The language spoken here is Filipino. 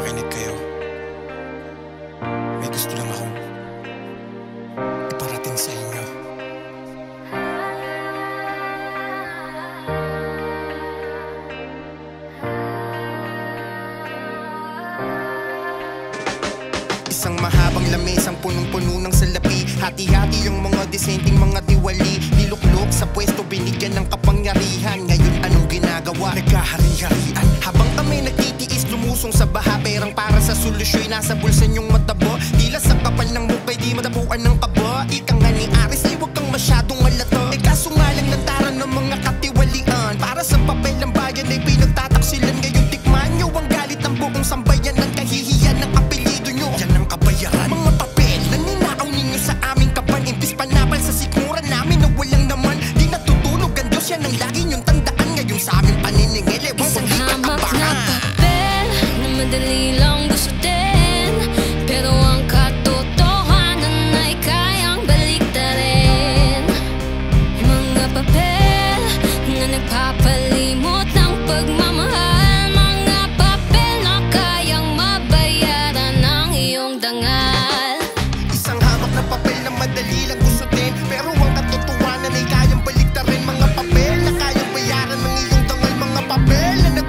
makinig kayo. May gusto lang akong iparating sa inyo. Isang mahabang lamesang punong-puno ng salapi. Hati-hati yung mga disenteng mga tiwali. Niluklok sa pwesto, binigyan ng kapangyarihan. Ngayon anong ginagawa? Nagkahari-harian. Habang kami nagtitiis, lumusong sa baha. Perang para sa solusyo'y nasa bulsa niyong matabo. Tila sa kapal ng mukay, di matapuan ng kaba. Ika nga ni Aris, ay huwag kang masyadong malato. Kaso nga lang lantaran ng mga katiwalian. Para sa papel ng bayan ay pinagtataksilan. Ngayon tikman nyo ang galit ng buong sambayan. Ang kahihiyan ng apelido nyo, yan ang kabayaran. Mga papel na ninakaw ninyo sa aming kaban. Imbis panapal sa sikmura namin na walang naman. Di natutulog ang Diyos, yan ang lagi nyong tandaan. Ngayon sa aming paniningil, ewan kung di kakabahan. Papel na madali lang gustutin, pero ang katotohanan ay kayang baliktarin. Mga papel na nagpapalimot ng pagmamahal, mga papel na kayang mabayaran ang iyong dangal. Isang hamak na papel na madali lang gustutin, pero ang katotohanan ay kayang baliktarin. Mga papel na kayang bayaran ng iyong dangal. Mga papel na